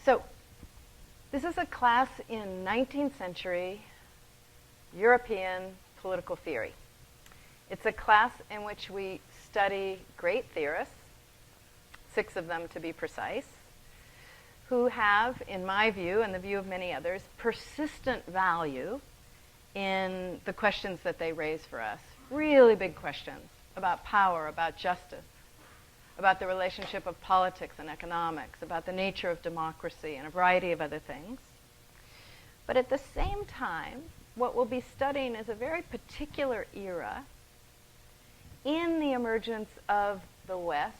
So, this is a class in 19th century European political theory. It's a class in which we study great theorists, 6 of them to be precise, who have, in my view and the view of many others, persistent value in the questions that they raise for us. Really big questions about power, about justice, about the relationship of politics and economics, about the nature of democracy, and a variety of other things. But at the same time, what we'll be studying is a very particular era in the emergence of the West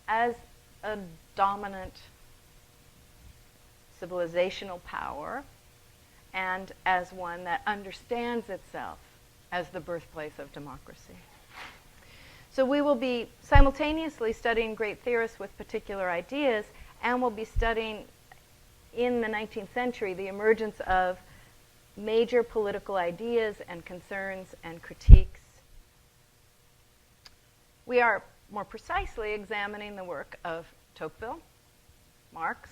as a dominant civilizational power and as one that understands itself as the birthplace of democracy. So we will be simultaneously studying great theorists with particular ideas, and we'll be studying in the 19th century the emergence of major political ideas and concerns and critiques. We are more precisely examining the work of Tocqueville, Marx,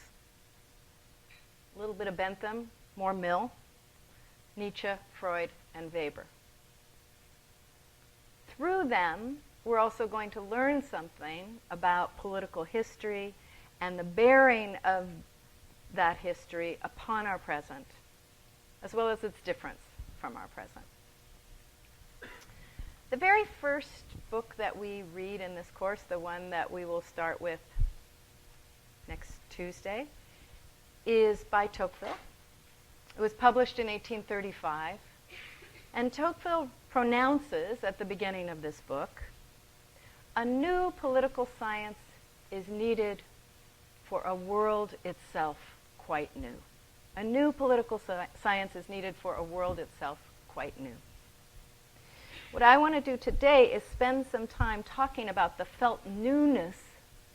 a little bit of Bentham, more Mill, Nietzsche, Freud, and Weber. Through them, we're also going to learn something about political history and the bearing of that history upon our present, as well as its difference from our present. The very first book that we read in this course, the one that we will start with next Tuesday, is by Tocqueville. It was published in 1835, and Tocqueville pronounces at the beginning of this book, "A new political science is needed for a world itself quite new." A new political science is needed for a world itself quite new. What I want to do today is spend some time talking about the felt newness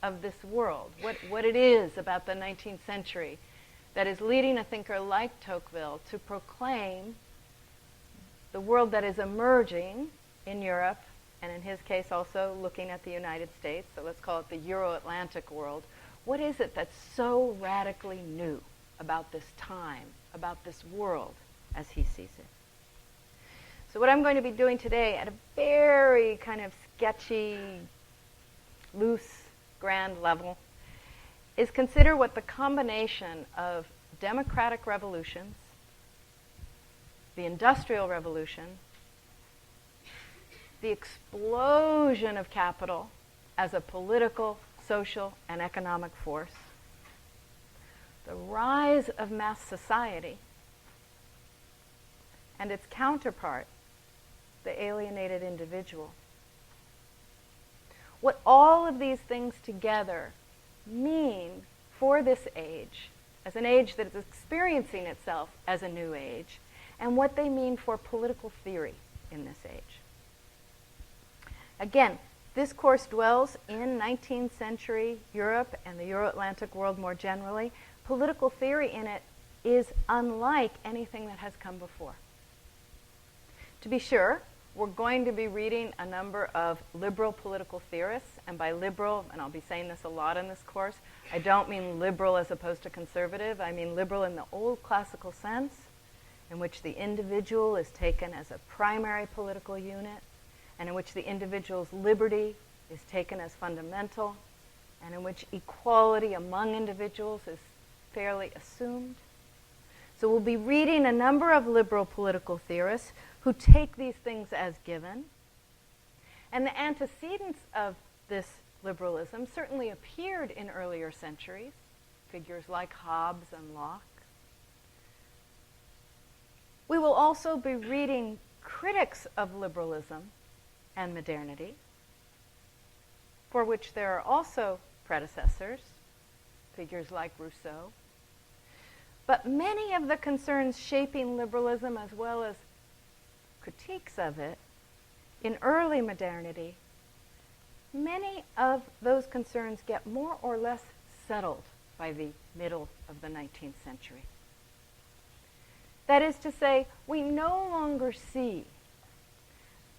of this world, what it is about the 19th century that is leading a thinker like Tocqueville to proclaim the world that is emerging in Europe, and in his case also looking at the United States, so let's call it the Euroatlantic world. What is it that's so radically new about this time, about this world as he sees it? So what I'm going to be doing today at a very kind of sketchy, loose, grand level is consider what the combination of democratic revolutions, the Industrial Revolution, the explosion of capital as a political, social, and economic force, the rise of mass society, and its counterpart, the alienated individual. What all of these things together mean for this age, as an age that is experiencing itself as a new age, and what they mean for political theory in this age. Again, this course dwells in 19th century Europe and the Euroatlantic world more generally. Political theory in it is unlike anything that has come before. To be sure, we're going to be reading a number of liberal political theorists, and by liberal, and I'll be saying this a lot in this course, I don't mean liberal as opposed to conservative. I mean liberal in the old classical sense, in which the individual is taken as a primary political unit, and in which the individual's liberty is taken as fundamental, and in which equality among individuals is fairly assumed. So we'll be reading a number of liberal political theorists who take these things as given. And the antecedents of this liberalism certainly appeared in earlier centuries, figures like Hobbes and Locke. We will also be reading critics of liberalism and modernity, for which there are also predecessors, figures like Rousseau. But many of the concerns shaping liberalism, as well as critiques of it in early modernity, many of those concerns get more or less settled by the middle of the 19th century. That is to say, we no longer see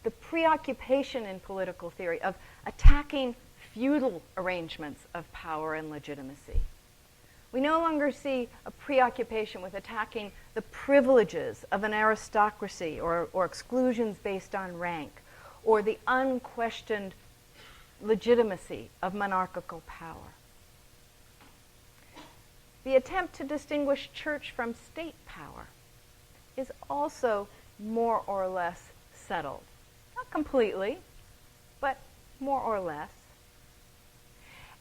the preoccupation in political theory of attacking feudal arrangements of power and legitimacy. We no longer see a preoccupation with attacking the privileges of an aristocracy or exclusions based on rank, or the unquestioned legitimacy of monarchical power. The attempt to distinguish church from state power is also more or less settled. Not completely, but more or less.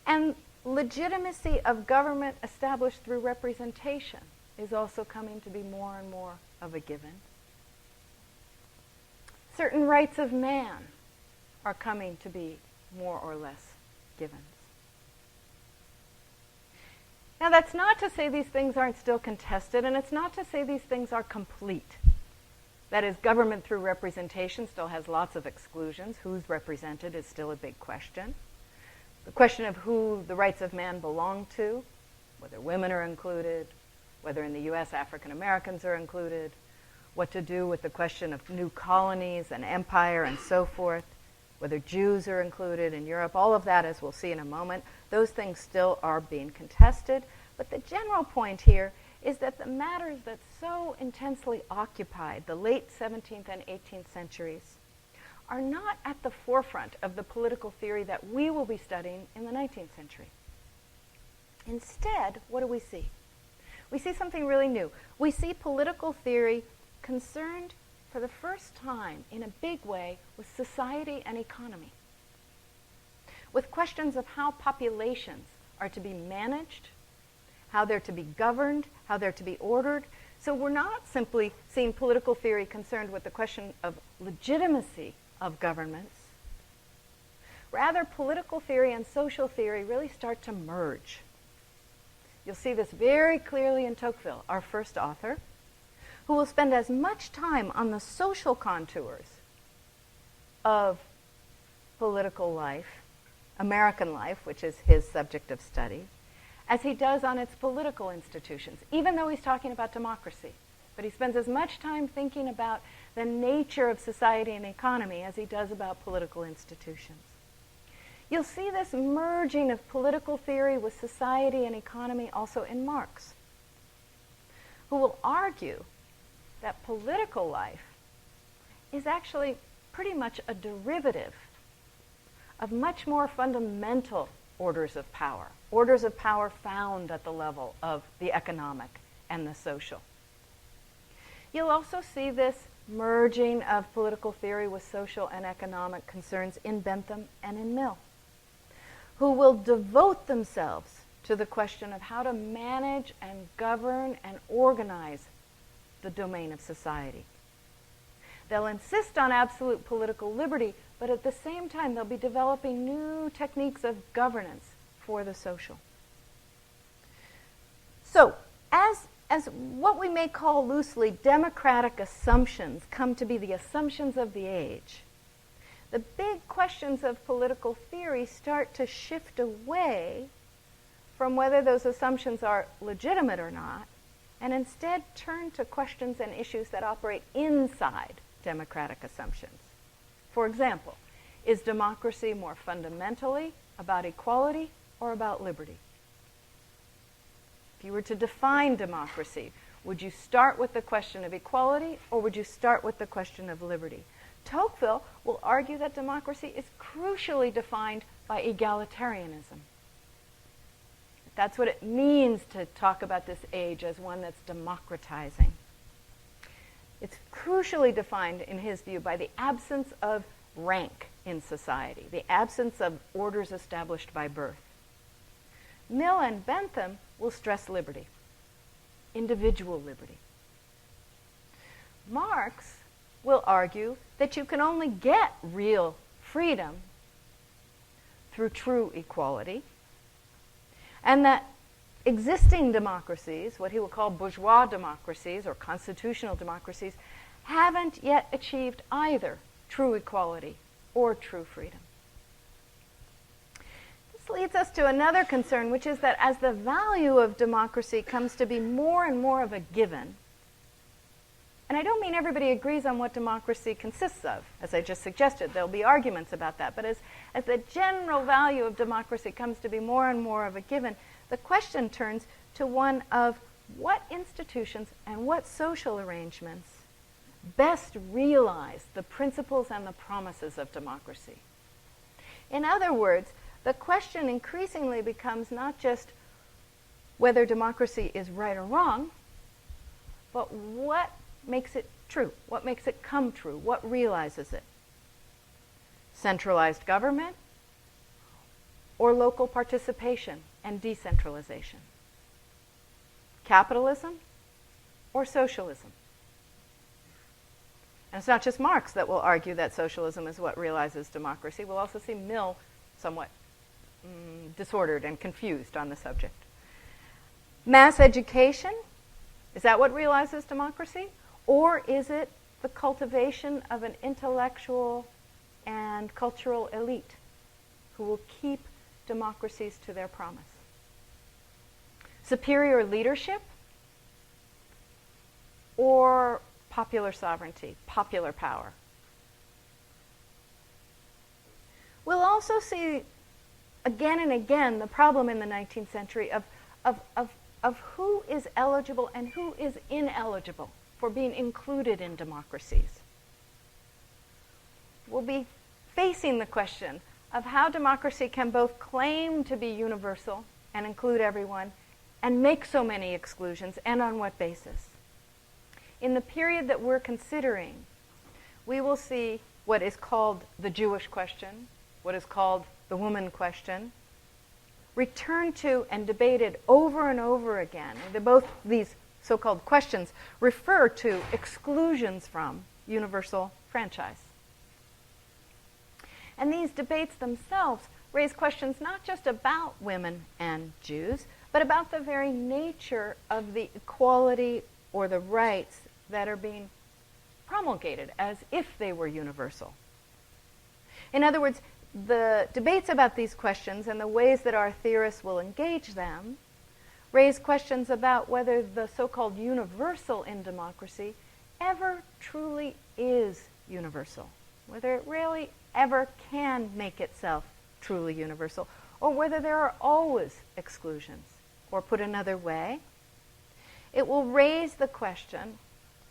And legitimacy of government established through representation is also coming to be more and more of a given. Certain rights of man are coming to be more or less givens. Now, that's not to say these things aren't still contested, and it's not to say these things are complete. That is, government through representation still has lots of exclusions. Who's represented is still a big question. The question of who the rights of man belong to, whether women are included, whether in the U.S. African Americans are included, what to do with the question of new colonies and empire and so forth, whether Jews are included in Europe, all of that, as we'll see in a moment, those things still are being contested. But the general point here is that the matters that so intensely occupied the late 17th and 18th centuries are not at the forefront of the political theory that we will be studying in the 19th century. Instead, what do we see? We see something really new. We see political theory concerned for the first time in a big way with society and economy, with questions of how populations are to be managed, how they're to be governed, how they're to be ordered. So we're not simply seeing political theory concerned with the question of legitimacy of governments. Rather, political theory and social theory really start to merge. You'll see this very clearly in Tocqueville, our first author, who will spend as much time on the social contours of political life, American life, which is his subject of study, as he does on its political institutions, even though he's talking about democracy. But he spends as much time thinking about the nature of society and economy as he does about political institutions. You'll see this merging of political theory with society and economy also in Marx, who will argue that political life is actually pretty much a derivative of much more fundamental orders of power found at the level of the economic and the social. You'll also see this merging of political theory with social and economic concerns in Bentham and in Mill, who will devote themselves to the question of how to manage and govern and organize the domain of society. They'll insist on absolute political liberty, but at the same time they'll be developing new techniques of governance for the social. So, as what we may call loosely democratic assumptions come to be the assumptions of the age, the big questions of political theory start to shift away from whether those assumptions are legitimate or not, and instead turn to questions and issues that operate inside democratic assumptions. For example, is democracy more fundamentally about equality or about liberty? If you were to define democracy, would you start with the question of equality or would you start with the question of liberty? Tocqueville will argue that democracy is crucially defined by egalitarianism. That's what it means to talk about this age as one that's democratizing. It's crucially defined, in his view, by the absence of rank in society, the absence of orders established by birth. Mill and Bentham will stress liberty, individual liberty. Marx will argue that you can only get real freedom through true equality, and that existing democracies, what he will call bourgeois democracies or constitutional democracies, haven't yet achieved either true equality or true freedom. This leads us to another concern, which is that as the value of democracy comes to be more and more of a given, and I don't mean everybody agrees on what democracy consists of. As I just suggested, there'll be arguments about that. But as the general value of democracy comes to be more and more of a given, the question turns to one of what institutions and what social arrangements best realize the principles and the promises of democracy. In other words, the question increasingly becomes not just whether democracy is right or wrong, but what makes it true, what makes it come true, what realizes it. Centralized government or local participation and decentralization. Capitalism or socialism. And it's not just Marx that will argue that socialism is what realizes democracy. We'll also see Mill somewhat disordered and confused on the subject. Mass education, is that what realizes democracy? Or is it the cultivation of an intellectual and cultural elite who will keep democracies to their promise? Superior leadership or popular sovereignty, popular power? We'll also see again and again the problem in the 19th century of who is eligible and who is ineligible for being included in democracies. We'll be facing the question of how democracy can both claim to be universal and include everyone and make so many exclusions, and on what basis. In the period that we're considering, we will see what is called the Jewish question, what is called the woman question, returned to and debated over and over again. Both these so-called questions refer to exclusions from universal franchise. And these debates themselves raise questions not just about women and Jews, but about the very nature of the equality or the rights that are being promulgated as if they were universal. In other words, the debates about these questions and the ways that our theorists will engage them raise questions about whether the so-called universal in democracy ever truly is universal, whether it really ever can make itself truly universal, or whether there are always exclusions. Or put another way, it will raise the question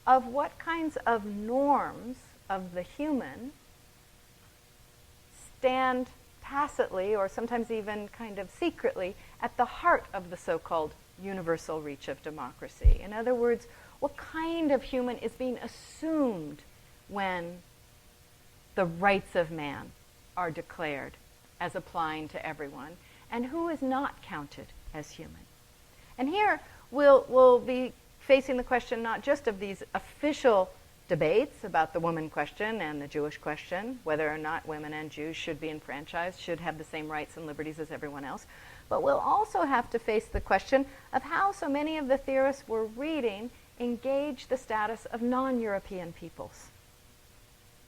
of what kinds of norms of the human stand tacitly, or sometimes even kind of secretly, at the heart of the so-called universal reach of democracy. In other words, what kind of human is being assumed when the rights of man are declared as applying to everyone, and who is not counted as human. And here we'll be facing the question not just of these official debates about the woman question and the Jewish question, whether or not women and Jews should be enfranchised, should have the same rights and liberties as everyone else, but we'll also have to face the question of how so many of the theorists we're reading engage the status of non-European peoples.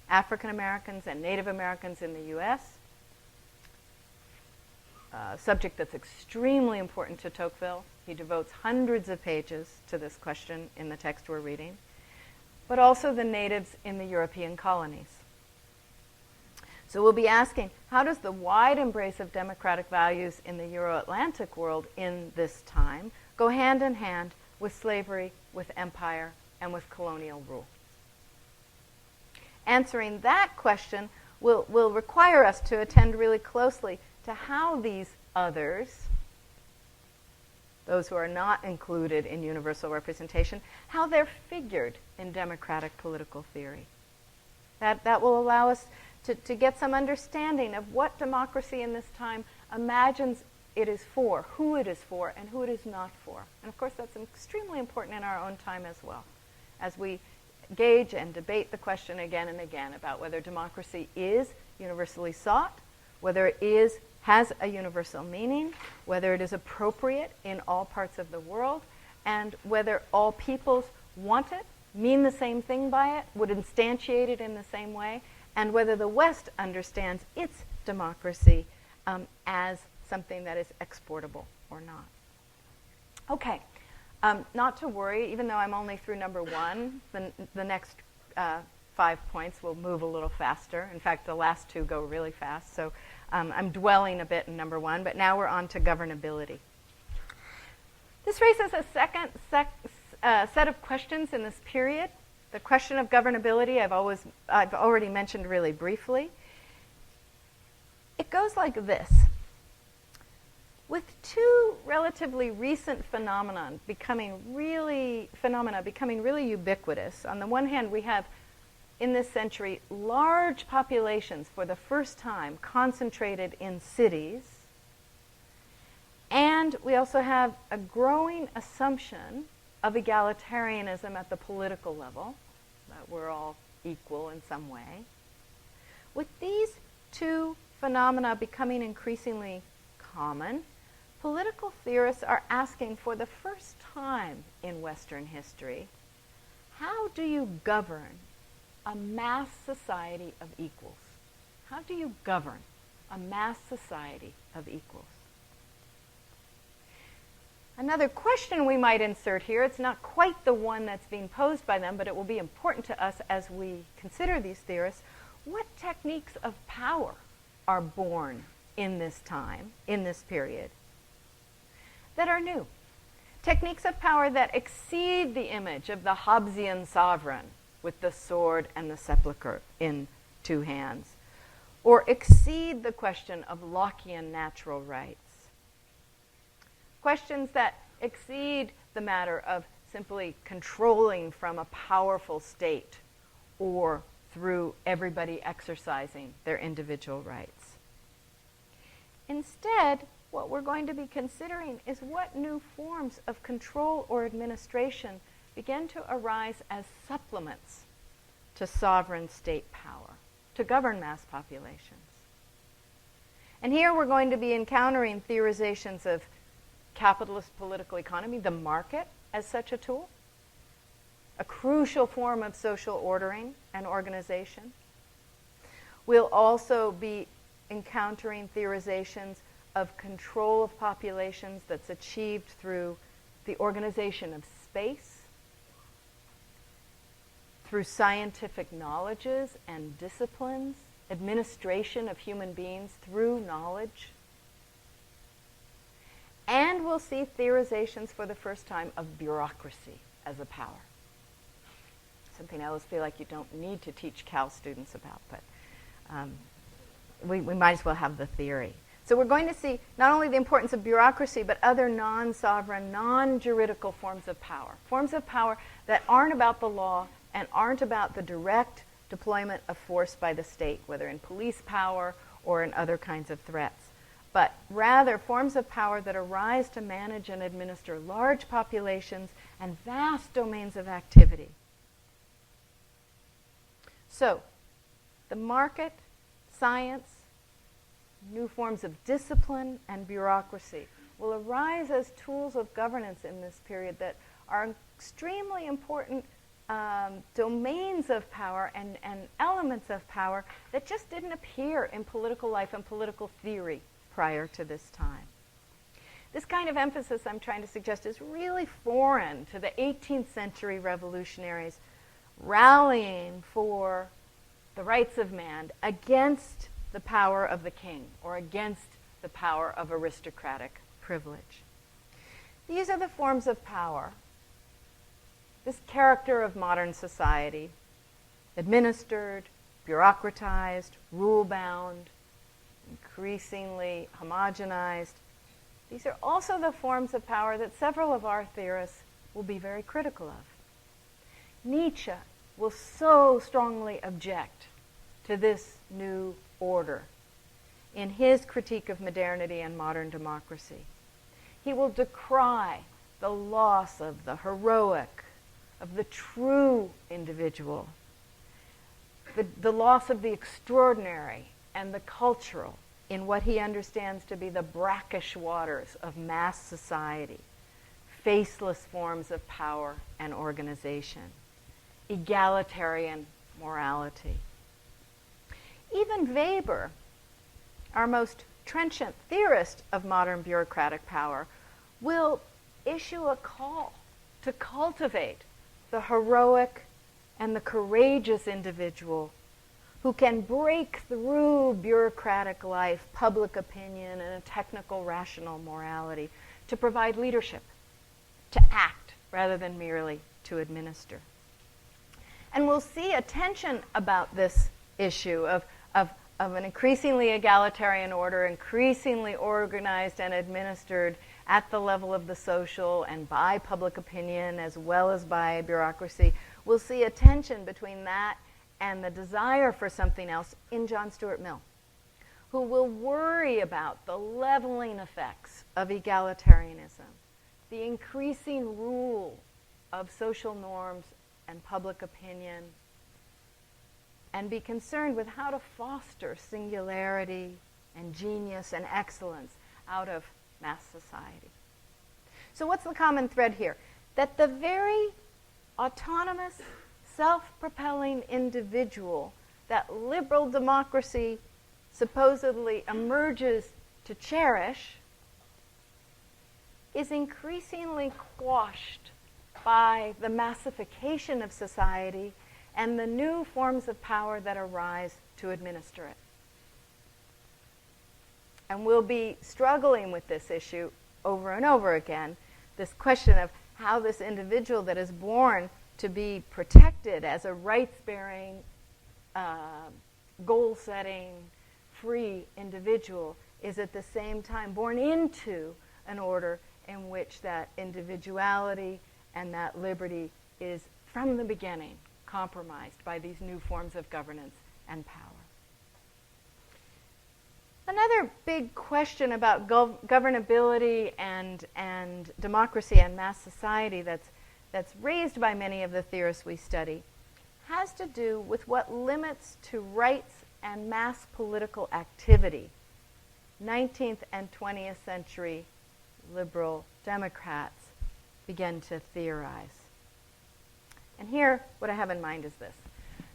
African Americans and Native Americans in the U.S., a subject that's extremely important to Tocqueville. He devotes hundreds of pages to this question in the text we're reading, but also the natives in the European colonies. So we'll be asking, how does the wide embrace of democratic values in the Euroatlantic world in this time go hand in hand with slavery, with empire, and with colonial rule? Answering that question will require us to attend really closely to how these others, those who are not included in universal representation, how they're figured in democratic political theory. That will allow us to get some understanding of what democracy in this time imagines it is for, who it is for, and who it is not for. And of course, that's extremely important in our own time as well, as we engage and debate the question again and again about whether democracy is universally sought, whether it has a universal meaning, whether it is appropriate in all parts of the world, and whether all peoples want it, mean the same thing by it, would instantiate it in the same way, and whether the West understands its democracy as something that is exportable or not. Okay, not to worry, even though I'm only through number one, the next 5 points will move a little faster. In fact, the last two go really fast, so I'm dwelling a bit in number one, but now we're on to governability. This raises a second set of questions in this period. The question of governability I've already mentioned really briefly. It goes like this. With two relatively recent phenomena becoming really ubiquitous, on the one hand we have in this century large populations for the first time concentrated in cities, and we also have a growing assumption of egalitarianism at the political level, that we're all equal in some way. With these two phenomena becoming increasingly common, political theorists are asking for the first time in Western history, how do you govern a mass society of equals? How do you govern a mass society of equals? Another question we might insert here, it's not quite the one that's being posed by them, but it will be important to us as we consider these theorists. What techniques of power are born in this time, in this period, that are new? Techniques of power that exceed the image of the Hobbesian sovereign with the sword and the sepulchre in two hands, or exceed the question of Lockean natural rights. Questions that exceed the matter of simply controlling from a powerful state or through everybody exercising their individual rights. Instead, what we're going to be considering is what new forms of control or administration begin to arise as supplements to sovereign state power, to govern mass populations. And here we're going to be encountering theorizations of capitalist political economy, the market as such a tool, a crucial form of social ordering and organization. We'll also be encountering theorizations of control of populations that's achieved through the organization of space, through scientific knowledges and disciplines, administration of human beings through knowledge. And we'll see theorizations for the first time of bureaucracy as a power. Something I always feel like you don't need to teach Cal students about, but we might as well have the theory. So we're going to see not only the importance of bureaucracy, but other non-sovereign, non-juridical forms of power that aren't about the law and aren't about the direct deployment of force by the state, whether in police power or in other kinds of threats, but rather forms of power that arise to manage and administer large populations and vast domains of activity. So, the market, science, new forms of discipline and bureaucracy will arise as tools of governance in this period that are extremely important domains of power and elements of power that just didn't appear in political life and political theory prior to this time. This kind of emphasis I'm trying to suggest is really foreign to the 18th century revolutionaries rallying for the rights of man against the power of the king or against the power of aristocratic privilege. These are the forms of power, this character of modern society, administered, bureaucratized, rule-bound, increasingly homogenized. These are also the forms of power that several of our theorists will be very critical of. Nietzsche will so strongly object to this new order in his critique of modernity and modern democracy. He will decry the loss of the heroic, of the true individual, the loss of the extraordinary and the cultural in what he understands to be the brackish waters of mass society, faceless forms of power and organization, egalitarian morality. Even Weber, our most trenchant theorist of modern bureaucratic power, will issue a call to cultivate the heroic and the courageous individual who can break through bureaucratic life, public opinion, and a technical rational morality to provide leadership to act rather than merely to administer. And we'll see a tension about this issue of an increasingly egalitarian order, increasingly organized and administered at the level of the social and by public opinion as well as by bureaucracy. We'll see a tension between that and the desire for something else in John Stuart Mill, who will worry about the leveling effects of egalitarianism, the increasing rule of social norms and public opinion, and be concerned with how to foster singularity and genius and excellence out of mass society. So what's the common thread here? That the very autonomous, self-propelling individual that liberal democracy supposedly emerges to cherish is increasingly quashed by the massification of society and the new forms of power that arise to administer it. And we'll be struggling with this issue over and over again, this question of how this individual that is born to be protected as a rights-bearing, goal-setting, free individual is at the same time born into an order in which that individuality and that liberty is from the beginning compromised by these new forms of governance and power. Another big question about governability and democracy and mass society that's raised by many of the theorists we study has to do with what limits to rights and mass political activity 19th and 20th century liberal Democrats begin to theorize. And here, what I have in mind is this.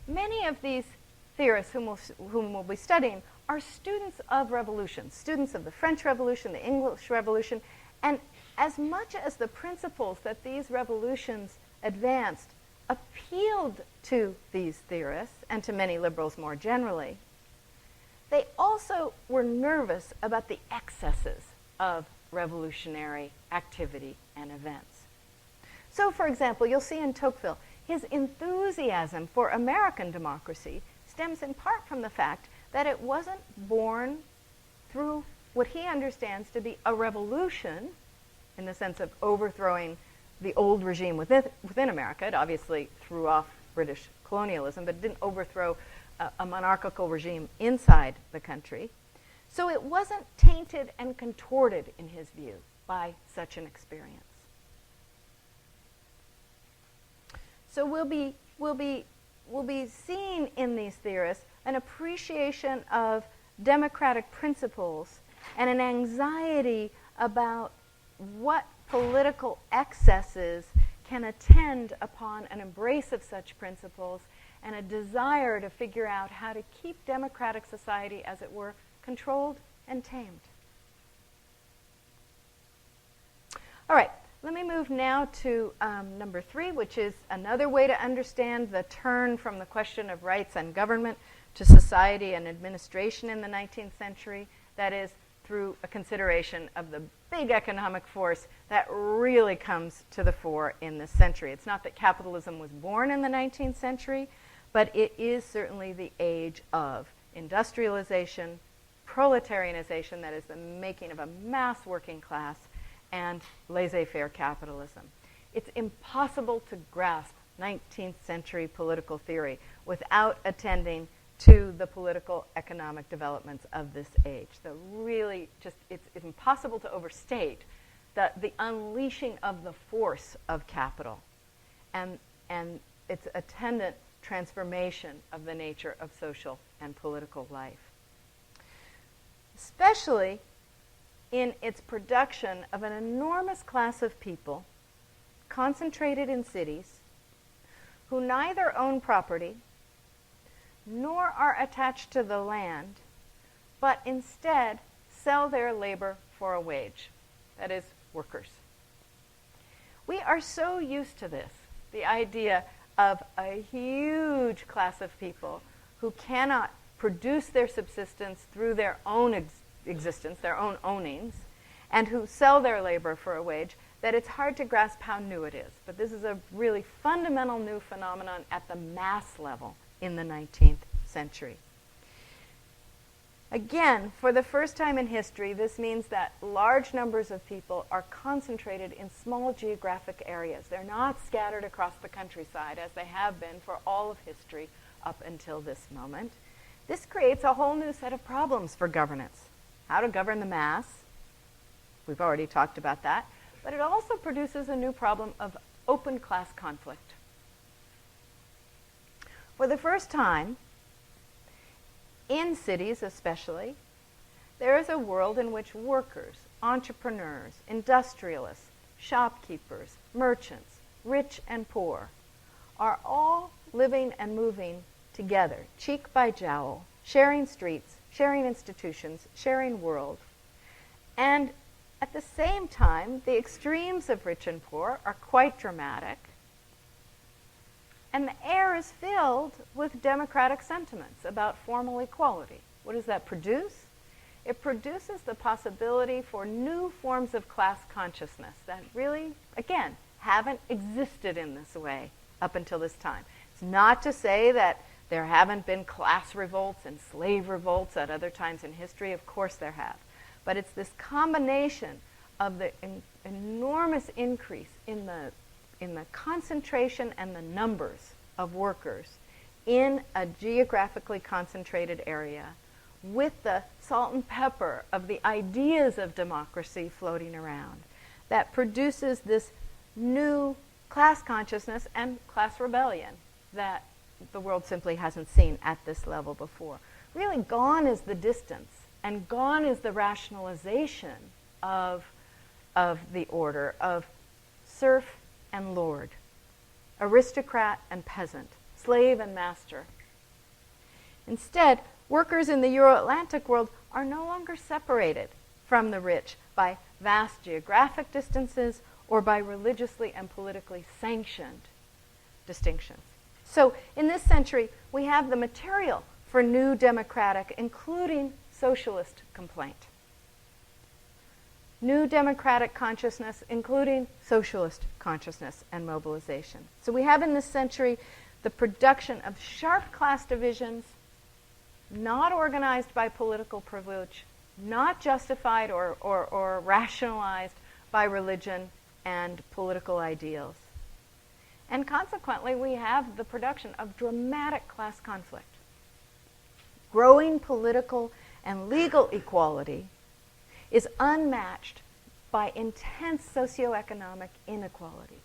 Many of these theorists whom we'll be studying are students of revolutions, students of the French Revolution, the English Revolution, and as much as the principles that these revolutions advanced appealed to these theorists and to many liberals more generally, they also were nervous about the excesses of revolutionary activity and events. So, for example, you'll see in Tocqueville, his enthusiasm for American democracy stems in part from the fact that it wasn't born through what he understands to be a revolution, in the sense of overthrowing the old regime within America. It obviously threw off British colonialism, but it didn't overthrow a monarchical regime inside the country. So it wasn't tainted and contorted, in his view, by such an experience. So we'll be seeing in these theorists an appreciation of democratic principles and an anxiety about what political excesses can attend upon an embrace of such principles and a desire to figure out how to keep democratic society, as it were, controlled and tamed. All right, let me move now to number 3, which is another way to understand the turn from the question of rights and government to society and administration in the 19th century. That is, through a consideration of the big economic force that really comes to the fore in this century. It's not that capitalism was born in the 19th century, but it is certainly the age of industrialization, proletarianization, that is the making of a mass working class, and laissez-faire capitalism. It's impossible to grasp 19th century political theory without attending to the political economic developments of this age. It's impossible to overstate the unleashing of the force of capital and its attendant transformation of the nature of social and political life. Especially in its production of an enormous class of people concentrated in cities who neither own property nor are attached to the land, but instead sell their labor for a wage, that is, workers. We are so used to this, the idea of a huge class of people who cannot produce their subsistence through their own existence, their own ownings, and who sell their labor for a wage, that it's hard to grasp how new it is. But this is a really fundamental new phenomenon at the mass level in the 19th century. Again, for the first time in history, this means that large numbers of people are concentrated in small geographic areas. They're not scattered across the countryside as they have been for all of history up until this moment. This creates a whole new set of problems for governance. How to govern the mass. We've already talked about that. But it also produces a new problem of open class conflict. For the first time, in cities especially, there is a world in which workers, entrepreneurs, industrialists, shopkeepers, merchants, rich and poor, are all living and moving together, cheek by jowl, sharing streets, sharing institutions, sharing world. And at the same time, the extremes of rich and poor are quite dramatic. And the air is filled with democratic sentiments about formal equality. What does that produce? It produces the possibility for new forms of class consciousness that really, again, haven't existed in this way up until this time. It's not to say that there haven't been class revolts and slave revolts at other times in history. Of course there have. But it's this combination of the enormous increase in the concentration and the numbers of workers in a geographically concentrated area with the salt and pepper of the ideas of democracy floating around that produces this new class consciousness and class rebellion that the world simply hasn't seen at this level before. Really gone is the distance and gone is the rationalization of the order of serf and lord, aristocrat and peasant, slave and master. Instead, workers in the Euroatlantic world are no longer separated from the rich by vast geographic distances or by religiously and politically sanctioned distinctions. So in this century, we have the material for new democratic, including socialist complaint. New democratic consciousness, including socialist consciousness and mobilization. So we have in this century the production of sharp class divisions, not organized by political privilege, not justified or rationalized by religion and political ideals. And consequently, we have the production of dramatic class conflict. Growing political and legal equality is unmatched by intense socioeconomic inequality.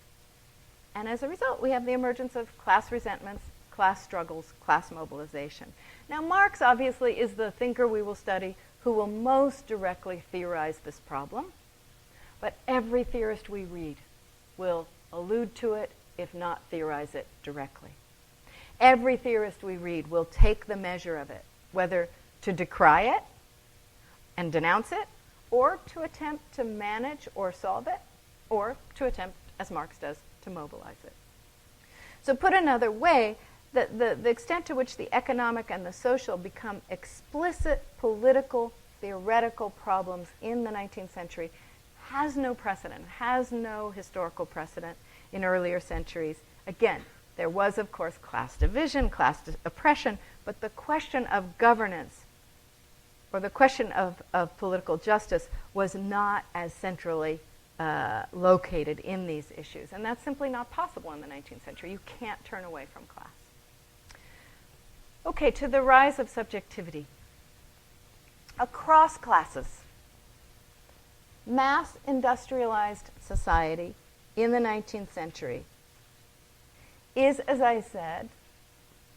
And as a result, we have the emergence of class resentments, class struggles, class mobilization. Now, Marx obviously is the thinker we will study who will most directly theorize this problem. But every theorist we read will allude to it, if not theorize it directly. Every theorist we read will take the measure of it, whether to decry it and denounce it, or to attempt to manage or solve it, or to attempt, as Marx does, to mobilize it. So put another way, the extent to which the economic and the social become explicit political, theoretical problems in the 19th century has no precedent, has no historical precedent in earlier centuries. Again, there was, of course, class division, oppression, but the question of governance or the question of political justice was not as centrally located in these issues. And that's simply not possible in the 19th century. You can't turn away from class. Okay, to the rise of subjectivity. Across classes, mass industrialized society in the 19th century is, as I said,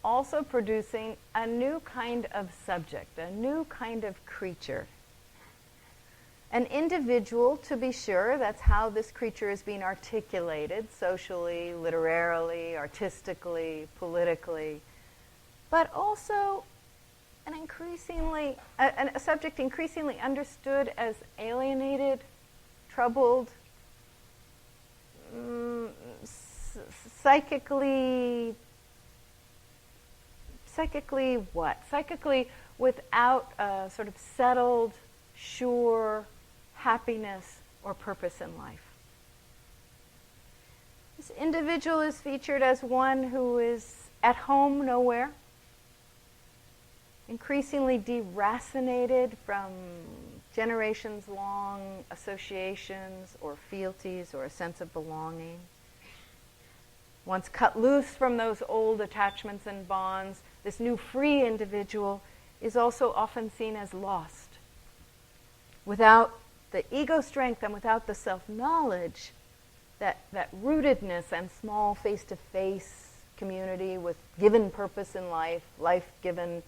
also producing a new kind of subject, a new kind of creature. An individual, to be sure, that's how this creature is being articulated, socially, literarily, artistically, politically, but also a subject increasingly understood as alienated, troubled, psychically what? Psychically without a sort of settled, sure happiness or purpose in life. This individual is featured as one who is at home nowhere, increasingly deracinated from generations-long associations or fealties or a sense of belonging. Once cut loose from those old attachments and bonds, this new free individual is also often seen as lost. Without the ego strength and without the self-knowledge, that rootedness and small face-to-face community with given purpose in life, life given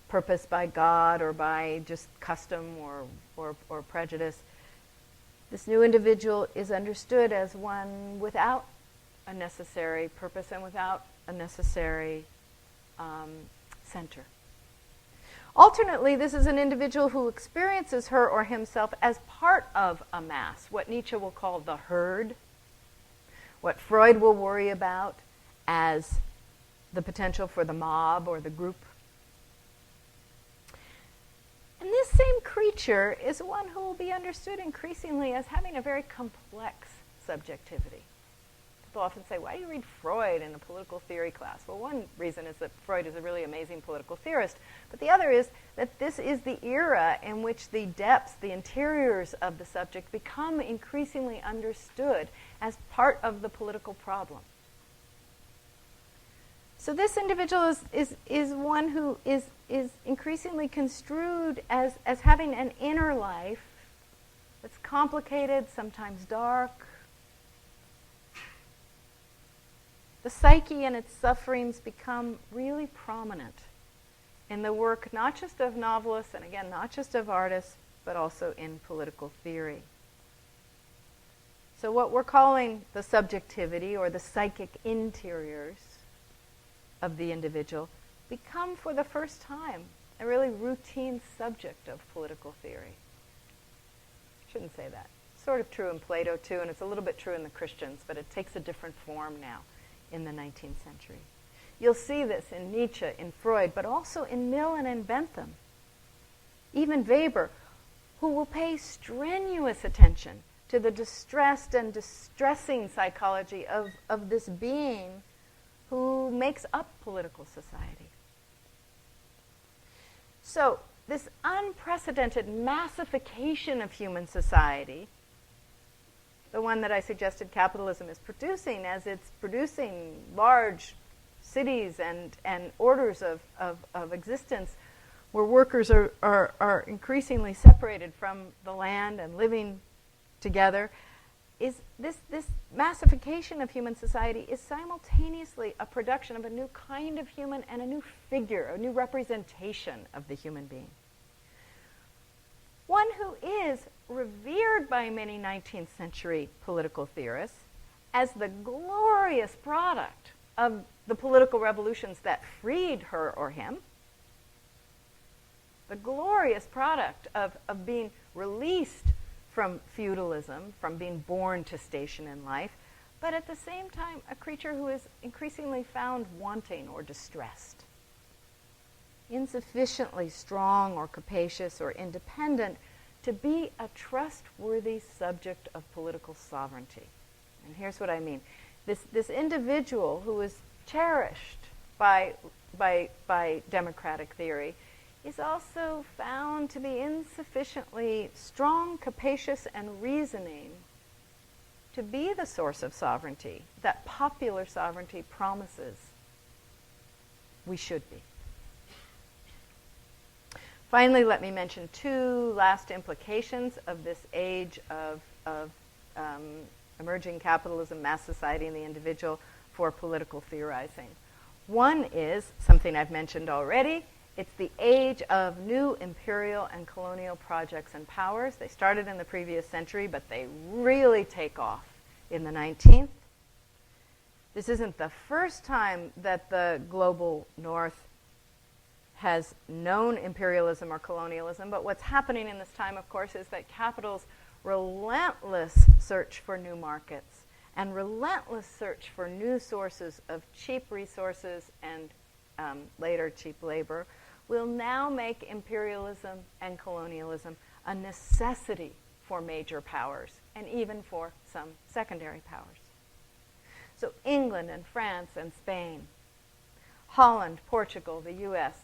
purpose by God or by just custom or prejudice, this new individual is understood as one without a necessary purpose and without a necessary center. Alternately, this is an individual who experiences her or himself as part of a mass, what Nietzsche will call the herd, what Freud will worry about as the potential for the mob or the group. And this same creature is one who will be understood increasingly as having a very complex subjectivity. People often say, why do you read Freud in a political theory class? Well, one reason is that Freud is a really amazing political theorist, but the other is that this is the era in which the depths, the interiors of the subject become increasingly understood as part of the political problem. So this individual is one who is increasingly construed as having an inner life that's complicated, sometimes dark. The psyche and its sufferings become really prominent in the work not just of novelists, and again, not just of artists, but also in political theory. So what we're calling the subjectivity or the psychic interiors of the individual become for the first time a really routine subject of political theory. Shouldn't say that. It's sort of true in Plato too, and it's a little bit true in the Christians, but it takes a different form now in the 19th century. You'll see this in Nietzsche, in Freud, but also in Mill and in Bentham. Even Weber, who will pay strenuous attention to the distressed and distressing psychology of this being who makes up political society. So, this unprecedented massification of human society, the one that I suggested capitalism is producing, as it's producing large cities and orders of existence where workers are increasingly separated from the land and living together, is this massification of human society is simultaneously a production of a new kind of human and a new figure, a new representation of the human being. One who is revered by many 19th century political theorists as the glorious product of the political revolutions that freed her or him, the glorious product of being released from feudalism, from being born to station in life, but at the same time a creature who is increasingly found wanting or distressed, insufficiently strong or capacious or independent to be a trustworthy subject of political sovereignty. And here's what I mean. This individual who is cherished by democratic theory is also found to be insufficiently strong, capacious, and reasoning to be the source of sovereignty that popular sovereignty promises we should be. Finally, let me mention two last implications of this age of emerging capitalism, mass society, and the individual for political theorizing. One is something I've mentioned already. It's the age of new imperial and colonial projects and powers. They started in the previous century, but they really take off in the 19th. This isn't the first time that the global north has known imperialism or colonialism, but what's happening in this time, of course, is that capital's relentless search for new markets and relentless search for new sources of cheap resources and later cheap labor will now make imperialism and colonialism a necessity for major powers and even for some secondary powers. So England and France and Spain, Holland, Portugal, the US,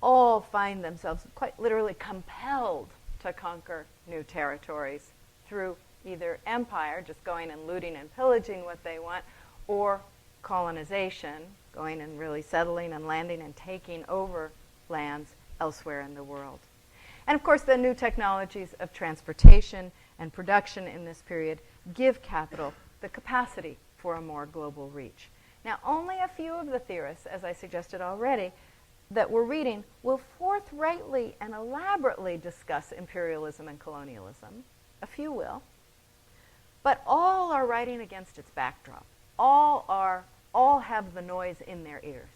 all find themselves quite literally compelled to conquer new territories through either empire, just going and looting and pillaging what they want, or colonization, going and really settling and landing and taking over lands elsewhere in the world. And of course, the new technologies of transportation and production in this period give capital the capacity for a more global reach. Now, only a few of the theorists, as I suggested already, that we're reading will forthrightly and elaborately discuss imperialism and colonialism. A few will. But all are writing against its backdrop. All have the noise in their ears.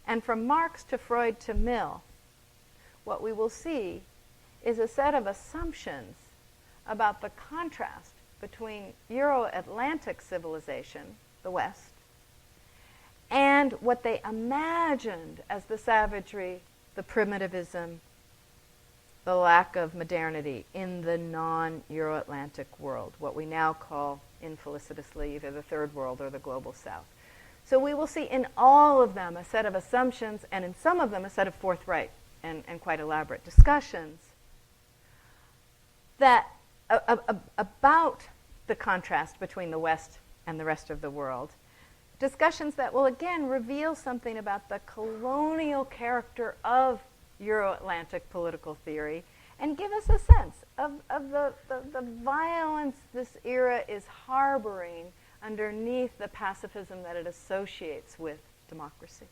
And from Marx to Freud to Mill, what we will see is a set of assumptions about the contrast between Euroatlantic civilization, the West, and what they imagined as the savagery, the primitivism, the lack of modernity in the non-Euroatlantic world, what we now call infelicitously either the Third World or the Global South. So we will see in all of them a set of assumptions, and in some of them a set of forthright and quite elaborate discussions that about the contrast between the West and the rest of the world. Discussions that will again reveal something about the colonial character of Euro-Atlantic political theory and give us a sense of the violence this era is harboring underneath the pacifism that it associates with democracy.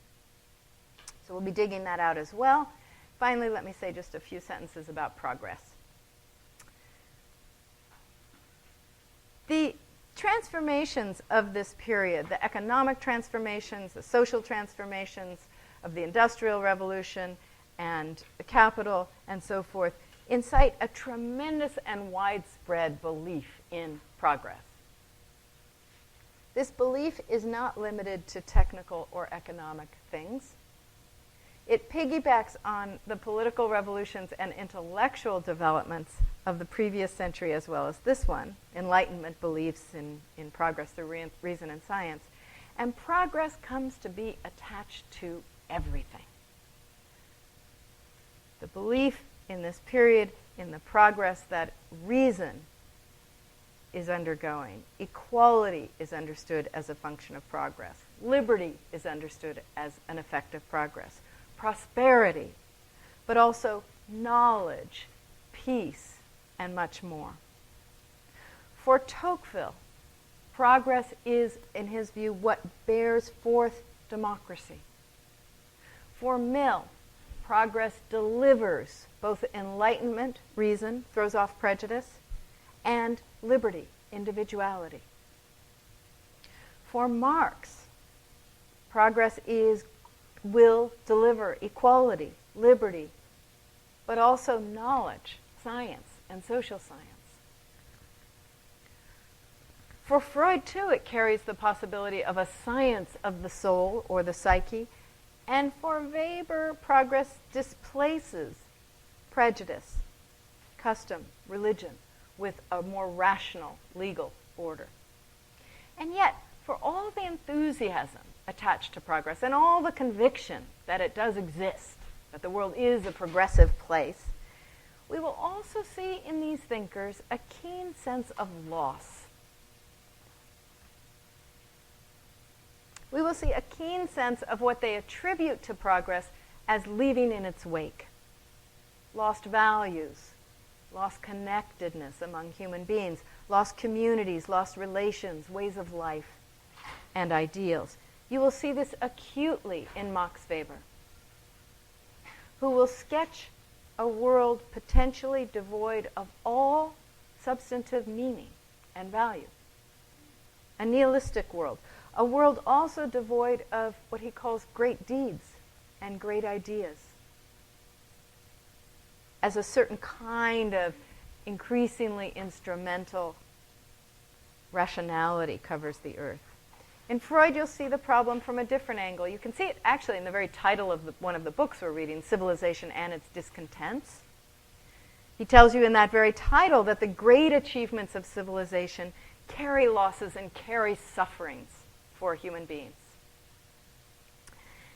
So we'll be digging that out as well. Finally, let me say just a few sentences about progress. The transformations of this period, the economic transformations, the social transformations of the Industrial Revolution and the capital and so forth, incite a tremendous and widespread belief in progress. This belief is not limited to technical or economic things. It piggybacks on the political revolutions and intellectual developments of the previous century as well as this one. Enlightenment beliefs in progress through reason and science. And progress comes to be attached to everything. The belief in this period in the progress that reason is undergoing. Equality is understood as a function of progress. Liberty is understood as an effect of progress. Prosperity, but also knowledge, peace, and much more. For Tocqueville, progress is, in his view, what bears forth democracy. For Mill, progress delivers both enlightenment, reason, throws off prejudice, and liberty, individuality. For Marx, progress will deliver equality, liberty, but also knowledge, science, and social science. For Freud, too, it carries the possibility of a science of the soul or the psyche, and for Weber, progress displaces prejudice, custom, religion, with a more rational legal order. And yet, for all the enthusiasm attached to progress and all the conviction that it does exist, that the world is a progressive place, we will also see in these thinkers a keen sense of loss. We will see a keen sense of what they attribute to progress as leaving in its wake. Lost values, lost connectedness among human beings, lost communities, lost relations, ways of life, and ideals. You will see this acutely in Max Weber, who will sketch a world potentially devoid of all substantive meaning and value. A nihilistic world, a world also devoid of what he calls great deeds and great ideas, as a certain kind of increasingly instrumental rationality covers the earth. In Freud, you'll see the problem from a different angle. You can see it actually in the very title of one of the books we're reading, Civilization and Its Discontents. He tells you in that very title that the great achievements of civilization carry losses and carry sufferings for human beings.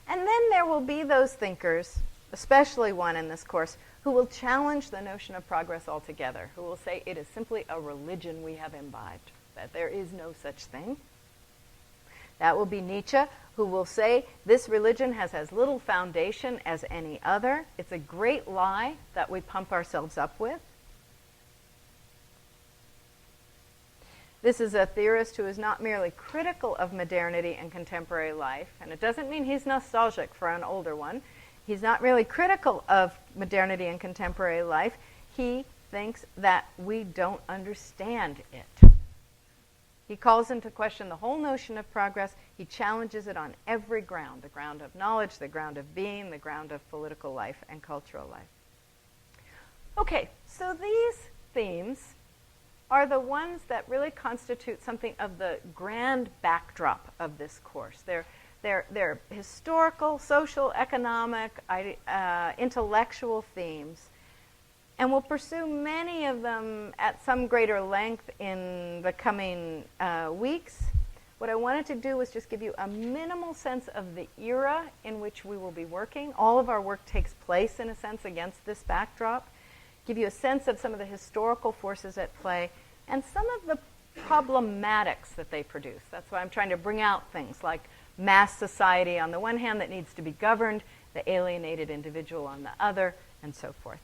And then there will be those thinkers, especially one in this course, who will challenge the notion of progress altogether, who will say it is simply a religion we have imbibed, that there is no such thing. That will be Nietzsche, who will say this religion has as little foundation as any other. It's a great lie that we pump ourselves up with. This is a theorist who is not merely critical of modernity and contemporary life, and it doesn't mean he's nostalgic for an older one. He's not really critical of modernity and contemporary life. He thinks that we don't understand it. He calls into question the whole notion of progress. He challenges it on every ground, the ground of knowledge, the ground of being, the ground of political life and cultural life. Okay, so these themes are the ones that really constitute something of the grand backdrop of this course. They're historical, social, economic, intellectual themes. And we'll pursue many of them at some greater length in the coming weeks. What I wanted to do was just give you a minimal sense of the era in which we will be working. All of our work takes place, in a sense, against this backdrop. Give you a sense of some of the historical forces at play and some of the problematics that they produce. That's why I'm trying to bring out things like mass society on the one hand that needs to be governed, the alienated individual on the other, and so forth.